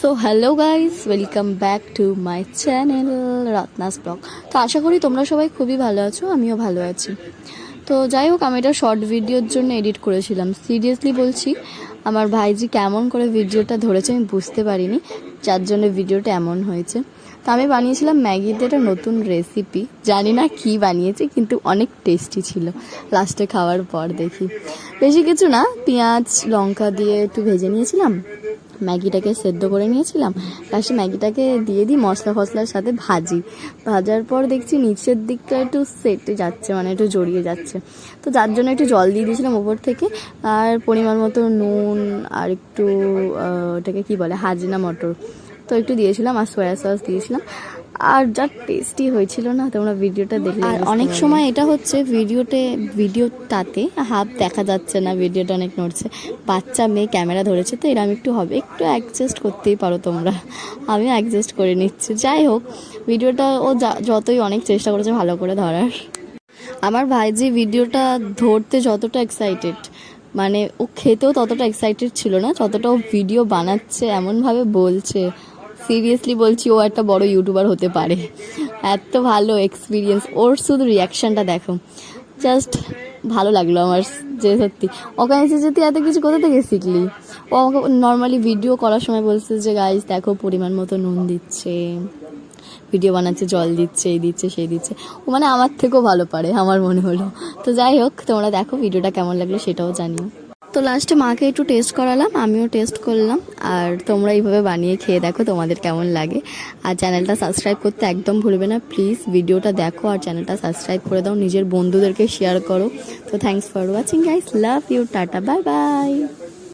So hello guys, welcome back to my channel Ratna's blog. তো আশা করি তোমরা সবাই খুবই ভালো আছো, আমিও ভালো আছি। তো যাই হোক, আমি এটা শর্ট ভিডিওর জন্য এডিট করেছিলাম। সিরিয়াসলি বলছি, আমার ভাইজি কেমন করে ভিডিওটা ধরেছে আমি বুঝতে পারিনি, যার জন্য ভিডিওটা এমন হয়েছে। তো আমি বানিয়েছিলাম ম্যাগিতে একটা নতুন রেসিপি, জানি না কি বানিয়েছি, কিন্তু অনেক টেস্টি ছিল। লাস্টে খাওয়ার পর দেখি বেশি কিছু না, পেঁয়াজ লঙ্কা দিয়ে একটু ভেজে নিয়েছিলাম, ম্যাগিটাকে সেদ্ধ করে নিয়েছিলাম, লাস্টে ম্যাগিটাকে দিয়ে দিই মশলা ফসলার সাথে ভাজার পর দেখছি নিচের দিকটা একটু সেটে যাচ্ছে, মানে একটু জড়িয়ে যাচ্ছে। তো যার জন্য একটু জল দিয়ে দিয়েছিলাম ওপর থেকে, আর পরিমাণ মতো নুন, আর একটু ওটাকে কি বলে হাজনা মটর তো একটু দিয়েছিলাম, আর সয়া সস দিয়েছিলাম। আর যা টেস্টি হয়েছিল না, তোমরা ভিডিওটা দেখলে। আর অনেক সময় এটা হচ্ছে ভিডিওটাতে হাফ দেখা যাচ্ছে না, ভিডিওটা অনেক নড়ছে। বাচ্চা মেয়ে ক্যামেরা ধরেছে, তো এরকম একটু হবে, একটু অ্যাডজাস্ট করতেই পারো তোমরা, আমিও অ্যাডজাস্ট করে নিচ্ছি। যাই হোক, ভিডিওটা ও যতই অনেক চেষ্টা করেছে ভালো করে ধরার। আমার ভাইজি ভিডিওটা ধরতে যতটা এক্সাইটেড, মানে ও খেতেও ততটা এক্সাইটেড ছিল না যতটা ও ভিডিও বানাচ্ছে, এমনভাবে বলছে। সিরিয়াসলি বলছি, ও একটা বড় ইউটিউবার হতে পারে, এত ভালো এক্সপিরিয়েন্স ওর। শুধু রিয়াকশানটা দেখো, জাস্ট ভালো লাগলো আমার। যে সত্যি ওখানে এসে যদি এত কিছু কোথা থেকে শিখলি। ও আমাকে নর্মালি ভিডিও করার সময় বলছে যে গাইস দেখো পরিমাণ মতো নুন দিচ্ছে, ভিডিও বানাচ্ছে, জল দিচ্ছে, এই দিচ্ছে সেই দিচ্ছে। ও মানে আমার থেকেও ভালো পারে আমার মনে হলো। তো যাই হোক, তোমরা দেখো ভিডিওটা কেমন লাগলো সেটাও জানিও। তো লাস্টে মাকে একটু টেস্ট করালাম, আমিও টেস্ট করলাম। আর তোমরা এইভাবে বানিয়ে খেয়ে দেখো তোমাদের কেমন লাগে। আর চ্যানেলটা সাবস্ক্রাইব করতে একদম ভুলবে না প্লিজ। ভিডিওটা দেখো আর চ্যানেলটা সাবস্ক্রাইব করে দাও, নিজের বন্ধুদেরকে শেয়ার করো। তো thanks for watching guys, love you, tata, bye by.